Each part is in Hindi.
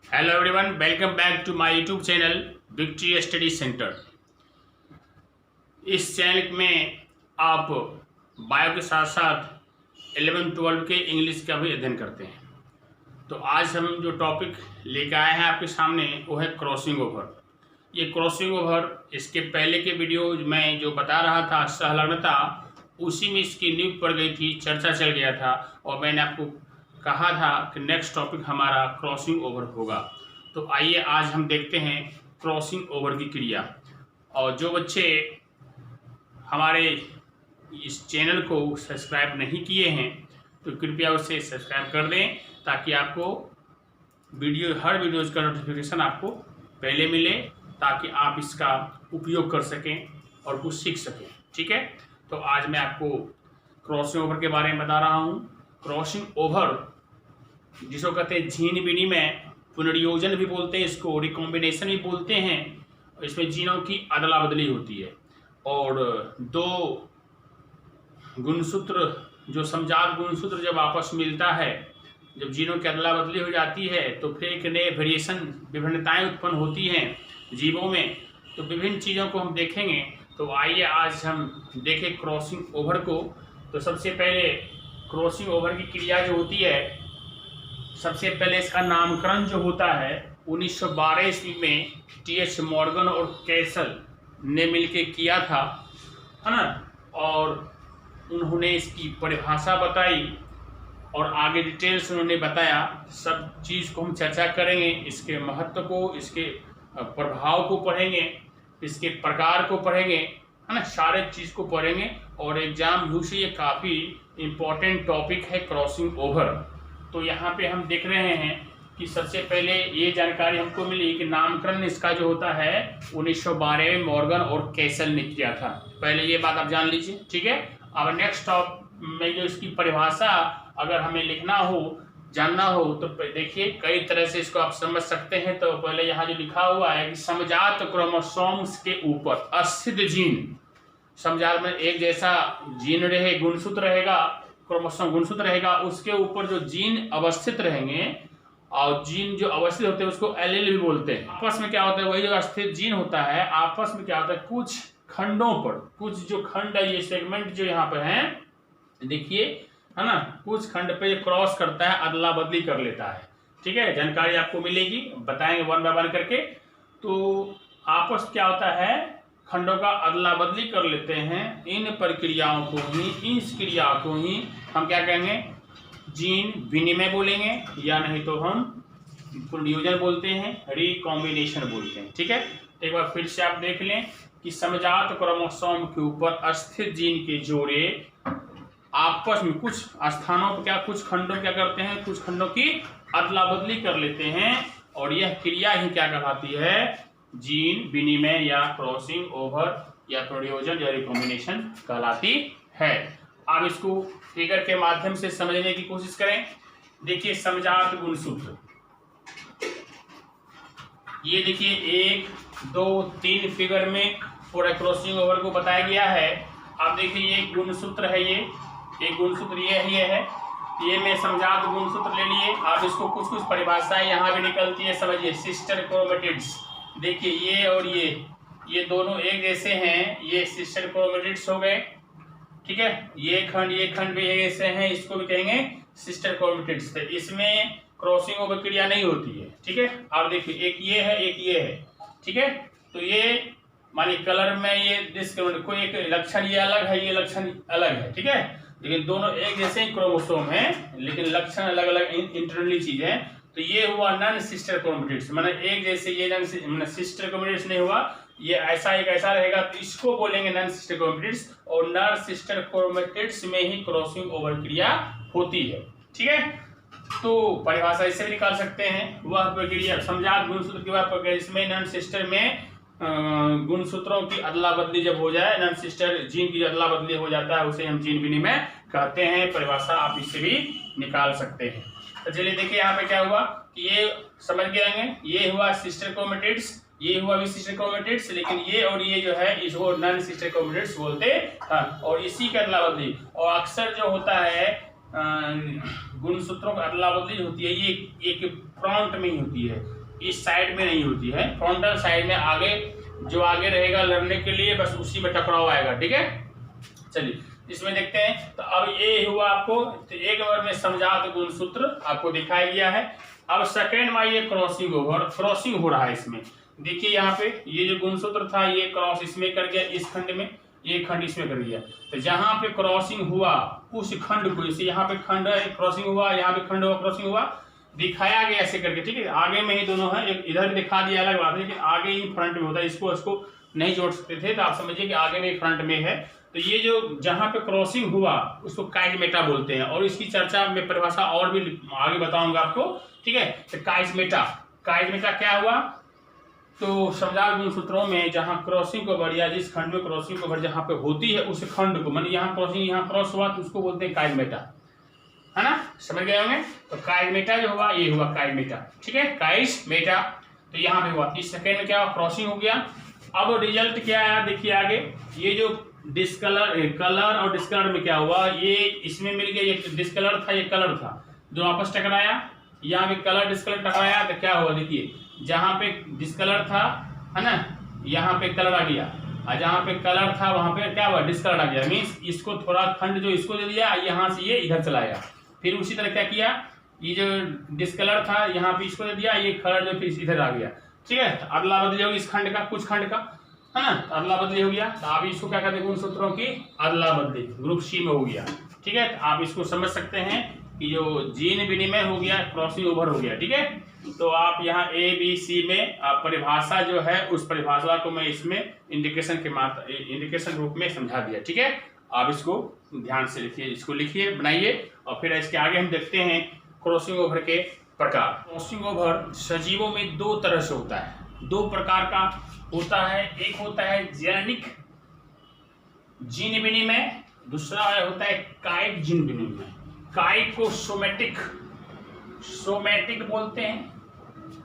Hello everyone, welcome back to my YouTube channel victory study centre. इस चैनल में आप बायो के साथ साथ 11-12 के इंग्लिश का भी अध्ययन करते हैं। तो आज हम जो टॉपिक लेकर आए हैं आपके सामने वो है क्रॉसिंग ओवर। ये क्रॉसिंग ओवर इसके पहले के वीडियो में जो बता रहा था संलग्नता, उसी में इसकी नींव पड़ गई थी, चर्चा चल गया था और मैंने आपको कहा था कि नेक्स्ट टॉपिक हमारा क्रॉसिंग ओवर होगा। तो आइए आज हम देखते हैं क्रॉसिंग ओवर की क्रिया। और जो बच्चे हमारे इस चैनल को सब्सक्राइब नहीं किए हैं तो कृपया उसे सब्सक्राइब कर दें, ताकि आपको हर वीडियोज़ का नोटिफिकेशन आपको पहले मिले, ताकि आप इसका उपयोग कर सकें और कुछ सीख सकें। ठीक है, तो आज मैं आपको क्रॉसिंग ओवर के बारे में बता रहा हूँ। क्रॉसिंग ओवर जिसको कहते हैं जीन विनिमय, पुनर्योजन भी बोलते हैं इसको, रिकॉम्बिनेशन भी बोलते हैं। इसमें जीनों की अदला बदली होती है और दो गुणसूत्र, जो समजात गुणसूत्र जब आपस में मिलता है, जब जीनों की अदला बदली हो जाती है तो फिर एक नए वेरिएशन, विभिन्नताएं उत्पन्न होती हैं जीवों में। तो विभिन्न चीज़ों को हम देखेंगे। तो आइए आज हम देखें क्रॉसिंग ओवर को। तो सबसे पहले क्रॉसिंग ओवर की क्रिया जो होती है, सबसे पहले इसका नामकरण जो होता है 1912 ईस्वी में टी.एच. मॉर्गन और कैसल ने मिलके किया था, है ना। और उन्होंने इसकी परिभाषा बताई और आगे डिटेल्स उन्होंने बताया। सब चीज़ को हम चर्चा करेंगे, इसके महत्व को, इसके प्रभाव को पढ़ेंगे, इसके प्रकार को पढ़ेंगे, है ना। सारे चीज़ को पढ़ेंगे और एग्जाम व्यू से ये काफ़ी इम्पोर्टेंट टॉपिक है क्रॉसिंग ओवर। तो यहाँ पे हम देख रहे हैं कि सबसे पहले ये जानकारी हमको मिली कि नामकरण इसका जो होता है 1912 में मॉर्गन और कैसल ने किया था। पहले ये बात आप जान लीजिए, ठीक है। अब नेक्स्ट टॉप में जो इसकी परिभाषा अगर हमें लिखना हो, जानना हो, तो देखिए कई तरह से इसको आप समझ सकते हैं। तो पहले यहाँ जो लिखा हुआ है कि समजात क्रोमोसोम्स के ऊपर अस्थित जीन, समजात में एक जैसा जीन रहे, गुणसूत्र रहेगा, क्रोमोसोम गुणसूत्र रहेगा, उसके ऊपर जो जीन अवस्थित रहेंगे, और जीन जो अवस्थित होते हैं उसको एलील भी बोलते हैं। आपस में क्या होता है, वही जो स्थित जीन होता है, आपस में क्या होता है, कुछ खंडों पर, कुछ जो खंड है, ये सेगमेंट जो यहाँ पर है देखिए, है ना, कुछ खंड पे क्रॉस करता है, अदला बदली कर लेता है। ठीक है, जानकारी आपको मिलेगी, बताएंगे वन बाय वन करके। तो आपस क्या होता है, खंडों का अदला बदली कर लेते हैं। इन प्रक्रियाओं को ही, इस क्रिया को ही हम क्या कहेंगे, जीन विनिमय बोलेंगे, या नहीं तो हम पुनर्योजन बोलते हैं, रिकॉम्बिनेशन बोलते हैं। ठीक है, एक बार फिर से आप देख लें कि समजात क्रोमोसोम के ऊपर स्थित जीन के जोड़े आपस में कुछ स्थानों पर कुछ खंडों क्या करते हैं, कुछ खंडों की अदला बदली कर लेते हैं, और यह क्रिया ही क्या कहलाती है, जीन विनिमय या क्रॉसिंग ओवर या पुनर्योजन या रिकॉम्बिनेशन कहलाती है। अब इसको फिगर के माध्यम से समझने की कोशिश करें। देखिए समजात गुणसूत्र, ये देखिए 1, 2, 3 फिगर में पूरा क्रॉसिंग ओवर को बताया गया है। अब देखिए ये गुणसूत्र है, ये गुणसूत्र ये है, ये मैं समजात गुणसूत्र ले लिए। आप इसको कुछ परिभाषाएं यहाँ भी निकलती है, समझिए। सिस्टर क्रोमेटिड्स, देखिए ये और ये दोनों एक जैसे हैं, ये सिस्टर क्रोमेटिड्स हो गए। ठीक है, ये खंड भी एक जैसे हैं, इसको भी कहेंगे सिस्टर क्रोमेटिड्स। तो इसमें क्रॉसिंग ओवर क्रिया नहीं होती है। ठीक है, और देखिए एक ये है, एक ये है। ठीक है, तो ये मानिए कलर में ये कोई एक लक्षण ये अलग है, ये लक्षण अलग है। ठीक है, लेकिन दोनों एक जैसे ही क्रोमोसोम है, लेकिन लक्षण अलग अलग इंटरनली चीज है। तो ये हुआ नॉन सिस्टर क्रोमेटिड्स, माने एक जैसे, ये नॉन सिस्टर क्रोमेटिड्स नहीं हुआ, ये ऐसा एक ऐसा रहेगा, तो इसको बोलेंगे नॉन सिस्टर क्रोमेटिड्स। और नॉन सिस्टर क्रोमेटिड्स में ही क्रॉसिंग ओवर क्रिया होती है। ठीक है, तो परिभाषा इससे भी निकाल सकते हैं। वह प्रक्रिया समजात गुणसूत्र की वह प्रक्रिया इसमें नॉन सिस्टर में गुणसूत्रों की अदला बदली जब हो जाए, नॉन सिस्टर जीन की अदला बदली हो जाता है, उसे हम जीन विनिमय कहते हैं। परिभाषा आप इससे भी निकाल सकते हैं। तो चलिए देखिए यहाँ पे क्या हुआ कि ये समझ के आएंगे, ये हुआ सिस्टर क्रोमेटिड्स, ये हुआ भी सिस्टर क्रोमेटिड्स, लेकिन ये और ये जो है इसको नॉन सिस्टर क्रोमेटिड्स बोलते हैं। और इसी का अदला बदली, और अक्सर जो होता है गुणसूत्रों की अदला बदली होती है ये एक फ्रंट में ही होती है, इस साइड में नहीं होती है। फ्रंटल साइड में आगे जो आगे रहेगा लड़ने के लिए बस उसी में टकराव आएगा। ठीक है, चलिए इसमें देखते हैं। तो अब ये हुआ आपको तो एक बार में समझात गुणसूत्र आपको दिखाया गया है। अब सेकेंड में ये क्रॉसिंग ओवर, क्रॉसिंग हो रहा है इसमें। देखिए यहाँ पे ये जो गुणसूत्र था ये क्रॉस इसमें कर गया, इस खंड में, ये खंड इसमें कर दिया। तो जहाँ पे क्रॉसिंग हुआ उस खंड को, जैसे यहाँ पे खंड है क्रॉसिंग हुआ, यहाँ पे खंड हुआ क्रॉसिंग हुआ, दिखाया गया ऐसे करके। ठीक है, आगे में ही दोनों है, एक इधर दिखा दिया अलग बात है, लेकिन आगे ही फ्रंट में होता है। इसको नहीं जोड़ सकते थे तो आप समझिए कि आगे में फ्रंट में है। तो ये जो जहाँ पे क्रॉसिंग हुआ उसको काइजमेटा बोलते हैं, और इसकी चर्चा में परिभाषा और भी आगे बताऊंगा आपको। ठीक है, तो काइजमेटा क्या हुआ, तो समझात गुणसूत्रों में जहाँ क्रॉसिंग ओवर या जिस खंड में क्रॉसिंग ओवर जहाँ पे होती है उस खंड को, मानी यहाँ क्रॉसिंग यहाँ क्रॉस हुआ तो उसको बोलते हैं काइजमेटा, है ना, समझ गए होंगे। तो काइजमेटा जो हुआ ये हुआ काइजमेटा। ठीक है, काइजमेटा तो यहाँ पे हुआ। इस सेकेंड में क्या हुआ, क्रॉसिंग हो गया। अब रिजल्ट क्या आया देखिए आगे, ये जो डिस्कलर कलर और डिस्कलर में क्या हुआ, ये इसमें मिल गया, ये डिस्कलर था ये कलर था, जो आपस टकराया, यहाँ पे कलर डिस्कलर टकराया तो क्या हुआ देखिए, जहाँ पे डिस्कलर था है ना, यहाँ पे कलर आ गया, और जहाँ पे कलर था वहां पे क्या हुआ, डिस्कलर आ गया। मीन्स इसको थोड़ा खंड जो इसको दे दिया, यहाँ से ये इधर चला गया। फिर उसी तरह क्या किया, ये जो डिस्कलर था यहाँ पे इसको दे दिया, ये कलर जो फिर इधर आ गया। ठीक है, अदला बदली होगी इस खंड का, कुछ खंड का, है ना, अदला बदली हो गया। तो आप इसको क्या कहते हैं, गुणसूत्रों की अदला बदली, ग्रुप सी में हो गया। ठीक है, तो आप इसको समझ सकते हैं कि जो जीन विनिमय हो गया, क्रॉसिंग ओवर हो गया। ठीक है, तो आप यहाँ ए बी सी में आप परिभाषा जो है उस परिभाषा को मैं इसमें इंडिकेशन रूप में समझा दिया। ठीक है, आप इसको ध्यान से लिखिए, इसको लिखिए बनाइए, और फिर इसके आगे हम देखते हैं क्रॉसिंग ओवर के प्रकार। क्रॉसिंग ओवर सजीवों में दो तरह से होता है, दो प्रकार का होता है। एक होता है जेनेटिक जीन विनिमय, दूसरा होता है कायिक जीन विनिमय। कायिक को सोमैटिक बोलते हैं,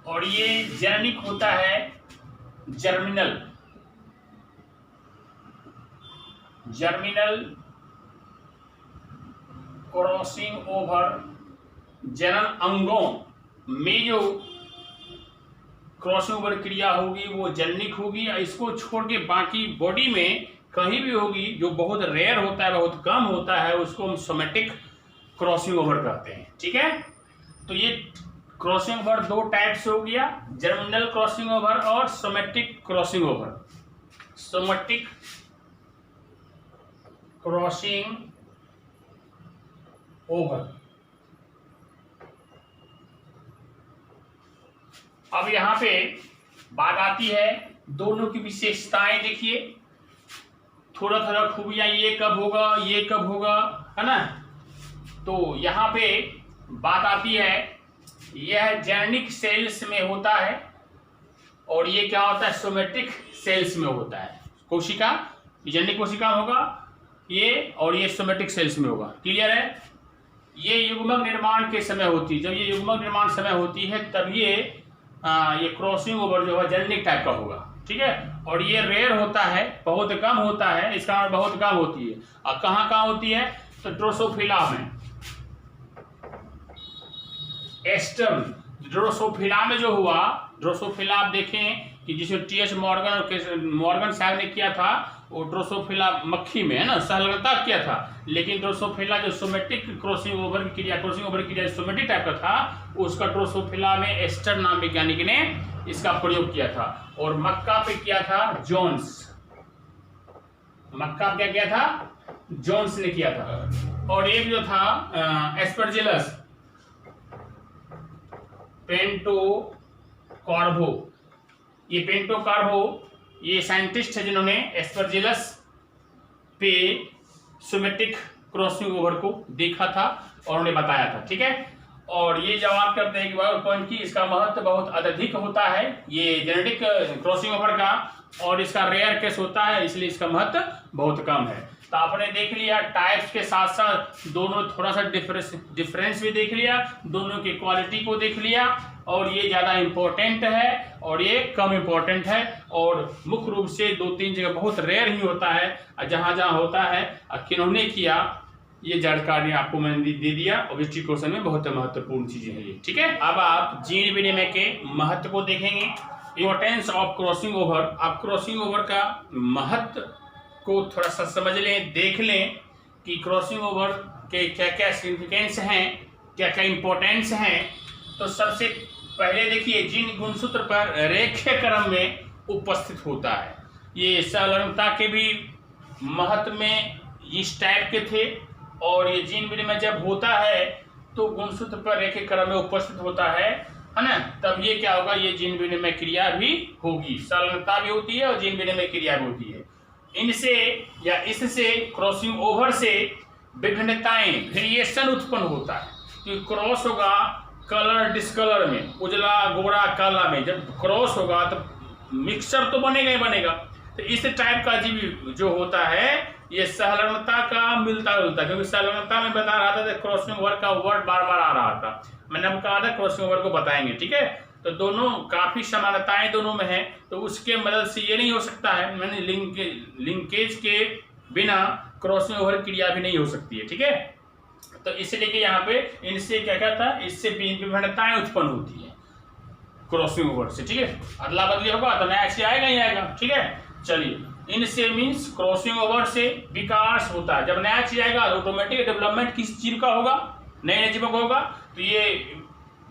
और ये जेनेटिक होता है जर्मिनल क्रॉसिंग ओवर। जनन अंगों में जो क्रॉसिंग ओवर क्रिया होगी वो जननिक होगी, और इसको छोड़ के बाकी बॉडी में कहीं भी होगी जो बहुत रेयर होता है, बहुत कम होता है, उसको हम सोमैटिक क्रॉसिंग ओवर कहते हैं। ठीक है, तो ये क्रॉसिंग ओवर दो टाइप से हो गया, जर्मिनल क्रॉसिंग ओवर और somatic crossing over. Somatic crossing over. अब यहां पे बात आती है दोनों की विशेषताएं देखिए, थोड़ा थोड़ा खूबियां, ये कब होगा ये कब होगा, है ना। तो यहाँ पे बात आती है, यह जेनेटिक सेल्स में होता है, और ये क्या होता है, सोमैटिक सेल्स में होता है। कोशिका, जेनेटिक कोशिका होगा ये, और ये सोमैटिक सेल्स में होगा। क्लियर है, ये युग्मक निर्माण के समय होती है। जब ये युग्मक निर्माण समय होती है तब ये क्रॉसिंग ओवर जो है जेनेटिक टाइप का होगा। ठीक है, और ये रेयर होता है, बहुत कम होता है, इसका बहुत कम होती है। और कहाँ होती है, तो ड्रोसोफिला में, एस्टर्न ड्रोसोफिला में जो हुआ, ड्रोसोफिला आप देखें कि जिसमें टी.एच. मॉर्गन साहब ने किया था, वो ड्रोसोफिला मक्खी में, है ना, सहलगता किया था। लेकिन ड्रोसोफिला जो सोमैटिक क्रॉसिंग ओवर की क्रिया सोमैटिक टाइप का था, उसका ड्रोसोफिला में एस्टर नाम वैज्ञानिक ने इसका प्रयोग किया था। और मक्का पे किया था जोन्स, मक्का क्या किया था, जोन्स ने किया था। और एक जो था एस्परजिलस पेंटोकार्बो, ये पेंटोकार्बो ये साइंटिस्ट है जिन्होंने एस्परजिलस पे सोमैटिक क्रॉसिंग ओवर को देखा था और उन्हें बताया था। ठीक है, और ये जवाब करते हैं कि पॉइंट की इसका महत्व बहुत अधिक होता है, ये जेनेटिक क्रॉसिंग ओवर का, और इसका रेयर केस होता है, इसलिए इसका महत्व बहुत कम है। तो आपने देख लिया टाइप्स के साथ साथ दोनों थोड़ा सा डिफरेंस भी देख लिया, दोनों की क्वालिटी को देख लिया, और ये ज़्यादा इम्पोर्टेंट है और ये कम इम्पोर्टेंट है, और मुख्य रूप से 2-3 जगह बहुत रेयर ही होता है, जहाँ जहाँ होता है किन्होंने किया ये जानकारी आपको मैंने दे दिया। ऑब्जेक्टिव क्वेश्चन में बहुत महत्वपूर्ण चीजें हैं ये, ठीक है। अब आप जीन विनिमय के महत्व को देखेंगे, इम्पोर्टेंस ऑफ क्रॉसिंग ओवर। आप क्रॉसिंग ओवर का महत्व को थोड़ा सा समझ लें, देख लें कि क्रॉसिंग ओवर के क्या क्या सिग्निफिकेंस हैं, क्या क्या इम्पोर्टेंस हैं। तो सबसे पहले देखिए, जीन गुणसूत्र पर रेखीय क्रम में उपस्थित होता है। ये संलग्नता के भी महत्व में इस टाइप के थे, और ये जीन विनिमय जब होता है तो गुणसूत्र पर रेखीय क्रम में उपस्थित होता है ना, तब ये क्या होगा, ये जीन विनिमय क्रिया भी होगी, संलग्नता भी होती है और जीन विनिमय क्रिया भी होती है। इनसे या इससे क्रॉसिंग ओवर से विभिन्नताएं, वेरिएशन उत्पन्न होता है। तो क्रॉस होगा कलर डिस्कलर में, उजला गोरा काला में, जब क्रॉस होगा तो मिक्सचर तो बनेगा ही बनेगा। तो इस टाइप का जीव जो होता है ये संलग्नता का मिलता जुलता, क्योंकि संलग्नता में बता रहा था क्रॉसिंग ओवर का वर्ड बार बार आ रहा था, मैंने आपको कहा था क्रॉसिंग ओवर को बताएंगे, ठीक है। तो दोनों काफी समानताएं दोनों में है, तो उसके मदद से ये नहीं हो सकता है, मैंने लिंकेज के बिना क्रॉसिंग ओवर क्रिया भी नहीं हो सकती है, ठीक है। तो इसलिए कि यहाँ पे इनसे क्या कहता है, इससे विभिन्नताएं उत्पन्न होती है क्रॉसिंग ओवर से, ठीक है। अदला बदली होगा तो नया चीज आएगा ही आएगा, ठीक है। चलिए, इनसे मीन्स क्रॉसिंग ओवर से विकास होता है। जब नया चीज आएगा ऑटोमेटिक डेवलपमेंट किस जीव का होगा, नए नए जीवों का होगा। तो ये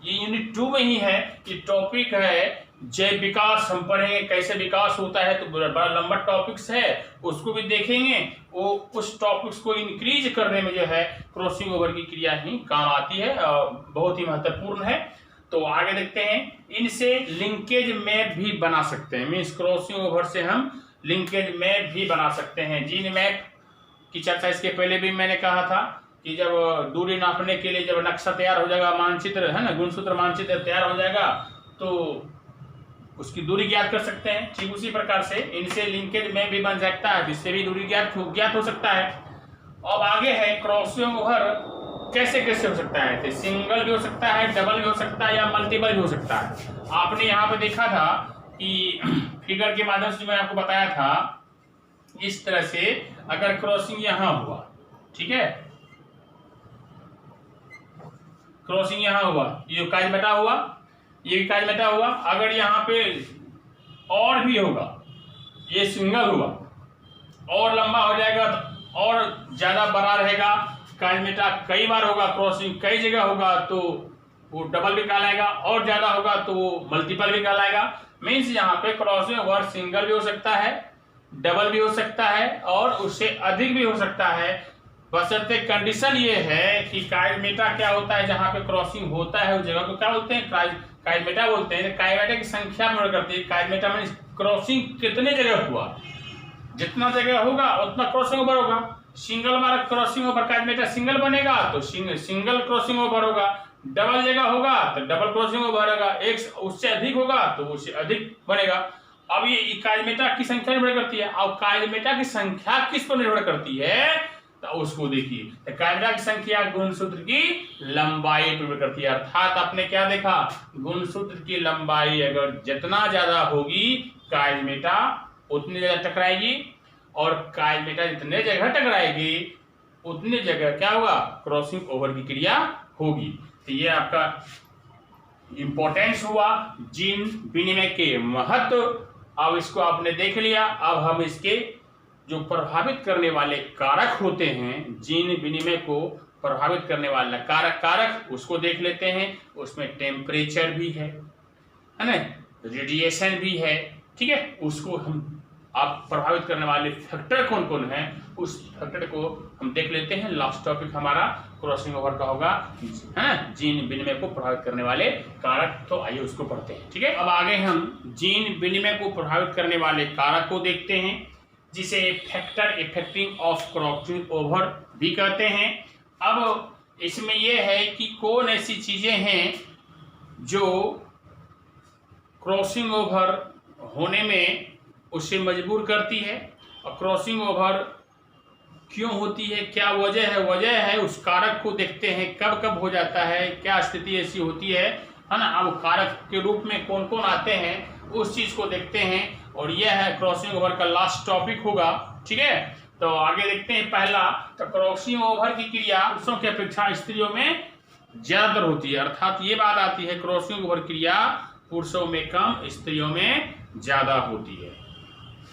यूनिट 2 में ही है, ये टॉपिक है जैव विकास, हम पढ़ेंगे कैसे विकास होता है। तो बड़ा लंबा टॉपिक्स है, उसको भी देखेंगे। वो उस टॉपिक्स को इंक्रीज करने में जो है क्रॉसिंग ओवर की क्रिया ही काम आती है और बहुत ही महत्वपूर्ण है। तो आगे देखते हैं, इनसे लिंकेज मैप भी बना सकते हैं, मीन्स क्रॉसिंग ओवर से हम लिंकेज मैप भी बना सकते हैं। जीन मैप की चर्चा इसके पहले भी मैंने कहा था कि जब दूरी नापने के लिए जब नक्शा तैयार हो जाएगा, मानचित्र है ना, गुणसूत्र मानचित्र तैयार हो जाएगा तो उसकी दूरी ज्ञात कर सकते हैं। ठीक उसी प्रकार से इनसे लिंकेज मैप भी बन सकता है, जिससे भी दूरी ज्ञात हो सकता है। अब आगे है क्रॉसिंग ओवर कैसे कैसे हो सकता है, तो सिंगल भी हो सकता है, डबल भी हो सकता है या मल्टीपल भी हो सकता है। आपने यहाँ पे देखा था कि फिगर के माध्यम से मैं आपको बताया था, इस तरह से अगर क्रॉसिंग यहाँ हुआ, ठीक है, क्रॉसिंग यहाँ हुआ, ये काज बटा हुआ, ये भी काज बटा हुआ। अगर यहाँ पे और भी होगा, ये सिंगल हुआ और लंबा हो जाएगा तो और ज्यादा बड़ा रहेगा, काजमेटा कई बार होगा, क्रॉसिंग कई जगह होगा तो वो डबल भी कहलाएगा, और ज्यादा होगा तो वो मल्टीपल भी कहलाएगा। मीन्स यहाँ पे क्रॉसिंग ओवर सिंगल भी हो सकता है, डबल भी हो सकता है और उससे अधिक भी हो सकता है, बशर्ते कंडीशन ये है कि काजमेटा क्या होता है, जहाँ पे क्रॉसिंग होता है उस जगह को क्या बोलते हैं, काजमेटा बोलते हैं। काजमेटा की संख्या निर्भर करती है, काजमेटा में क्रॉसिंग कितने जगह हुआ, जितना जगह होगा उतना क्रॉसिंग ओवर होगा। सिंगल बार क्रॉसिंग ओवर काजमेटा सिंगल बनेगा तो सिंगल क्रॉसिंग ओवर होगा, डबल जगह होगा तो डबल क्रॉसिंग ओवर होगा, एक उससे अधिक होगा तो उससे अधिक बनेगा। अब ये काजमेटा की संख्या निर्भर करती है, और काजमेटा की संख्या किस पर निर्भर करती है तो उसको देखिए। तो काजमेटा की संख्या गुणसूत्र की लंबाई पर निर्भर करती है, अर्थात आपने क्या देखा, गुणसूत्र की लंबाई अगर जितना ज्यादा होगी काजमेटा उतनी जगह टकराएगी, और काजमेटा जितने जगह टकराएगी उतनी जगह क्या होगा, क्रॉसिंग ओवर की क्रिया होगी। तो ये आपका इंपॉर्टेंस हुआ जीन विनिमय के महत्व। अब इसको आपने देख लिया, अब हम इसके जो प्रभावित करने वाले कारक होते हैं, जीन विनिमय को प्रभावित करने वाला कारक उसको देख लेते हैं। उसमें टेम्परेचर भी है ना, रेडिएशन भी है, ठीक है। उसको हम आप प्रभावित करने वाले फैक्टर कौन कौन है उस फैक्टर को हम देख लेते हैं। लास्ट टॉपिक हमारा क्रॉसिंग ओवर का होगा, है ना, जीन विनिमय को प्रभावित करने वाले कारक। तो आइए उसको पढ़ते हैं, ठीक है। अब आगे हम जीन विनिमय को प्रभावित करने वाले कारक को देखते हैं, जिसे factor affecting of crossing over भी कहते हैं। अब इसमें यह है कि कौन ऐसी चीजें हैं जो क्रॉसिंग ओवर होने में उसे मजबूर करती है, और क्रॉसिंग ओवर क्यों होती है, क्या वजह है उस कारक को देखते हैं, कब कब हो जाता है, क्या स्थिति ऐसी होती है ना। अब कारक के रूप में कौन कौन आते हैं उस चीज को देखते हैं, और यह है क्रॉसिंग ओवर का लास्ट टॉपिक होगा, ठीक है। तो आगे देखते हैं पहला, तो क्रॉसिंग ओवर की क्रिया पुरुषों की अपेक्षा स्त्रियों में ज्यादातर होती है, अर्थात ये बात आती है क्रॉसिंग ओवर क्रिया पुरुषों में कम स्त्रियों में ज्यादा होती है।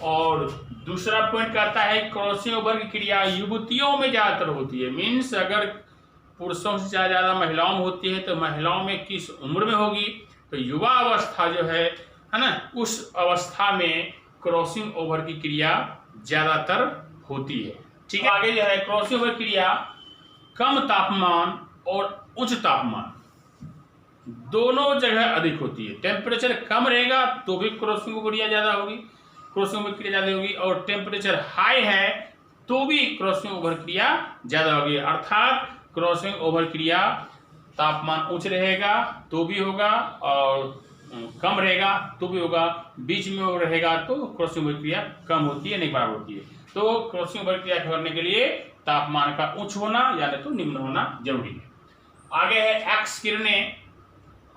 और दूसरा पॉइंट कहता है क्रॉसिंग ओवर की क्रिया युवतियों में ज्यादातर होती है, मीन्स अगर पुरुषों से ज्यादा महिलाओं में होती है तो महिलाओं में किस उम्र में होगी, तो युवा अवस्था जो है ना, उस अवस्था में क्रॉसिंग ओवर की क्रिया ज्यादातर होती है। ठीक है, आगे जो है क्रॉसिंग ओवर क्रिया कम तापमान और उच्च तापमान दोनों जगह अधिक होती है। टेम्परेचर कम रहेगा तो भी क्रॉसिंग ओवर क्रिया ज्यादा होगी, क्रॉसिंग ओवर क्रिया ज्यादा होगी, और टेम्परेचर हाई है तो भी क्रॉसिंग ओवर क्रिया ज्यादा होगी। अर्थात क्रॉसिंग ओवर क्रिया तापमान उच्च रहेगा तो भी होगा और कम रहेगा तो भी होगा, बीच में रहेगा तो क्रॉसिंग ओवर क्रिया कम होती है, नहीं बराबर होती है। तो क्रॉसिंग ओवर क्रिया करने के लिए तापमान का उच्च होना या तो निम्न होना जरूरी है। आगे है एक्स किरणें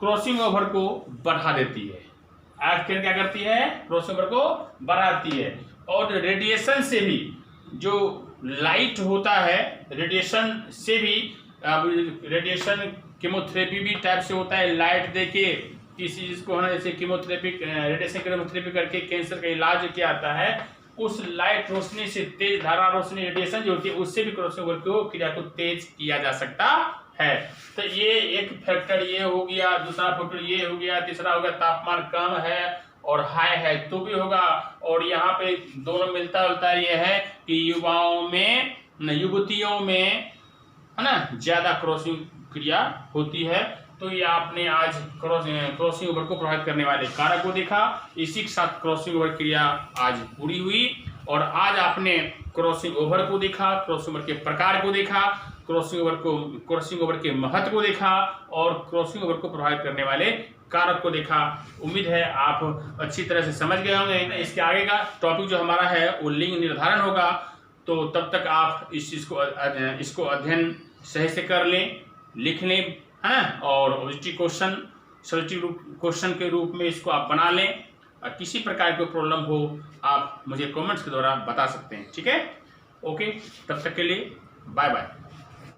क्रॉसिंग ओवर को बढ़ा देती है। एक्स किरण क्या करती है, क्रॉसिंग ओवर को बढ़ाती है। और रेडिएशन से भी, जो लाइट होता है रेडिएशन से भी, रेडिएशन कीमोथेरेपी भी टाइप से होता है, लाइट देके किसी चीज को है ना, जैसे कीमोथेरेपी रेडिएशन कीमोथेरेपी करके कैंसर का इलाज किया जाता है, उस लाइट रोशनी से, तेज धारा रोशनी रेडिएशन जो होती है उससे भी क्रॉसिंग ओवर को क्रिया को तेज किया जा सकता है। तो ये एक फैक्टर ये हो गया, दूसरा फैक्टर ये हो गया, तीसरा हो गया तापमान कम है और हाई है तो भी होगा। और यहाँ पे दोनों मिलता जुलता ये है कि युवाओं में, युवतियों में है ना ज्यादा क्रॉसिंग क्रिया होती है। तो ये आपने आज क्रॉसिंग ओवर को प्रभावित करने वाले कारक को देखा। इसी के साथ क्रॉसिंग ओवर क्रिया आज पूरी हुई। और आज आपने क्रॉसिंग ओवर को देखा, क्रॉसिंग ओवर के प्रकार को देखा, क्रॉसिंग ओवर के महत्व को देखा और क्रॉसिंग ओवर को प्रभावित करने वाले कारक को देखा। उम्मीद है आप अच्छी तरह से समझ गए होंगे। इसके आगे का टॉपिक जो हमारा है वो लिंग निर्धारण होगा, तो तब तक आप इस चीज को इसको अध्ययन सही से कर लें, लिख लें, है ना, और ऑब्जेक्टिव क्वेश्चन सब्जेक्टिव क्वेश्चन के रूप में इसको आप बना लें। और किसी प्रकार की प्रॉब्लम हो आप मुझे कमेंट्स के द्वारा बता सकते हैं। ठीक है, ओके, तब तक के लिए बाय बाय।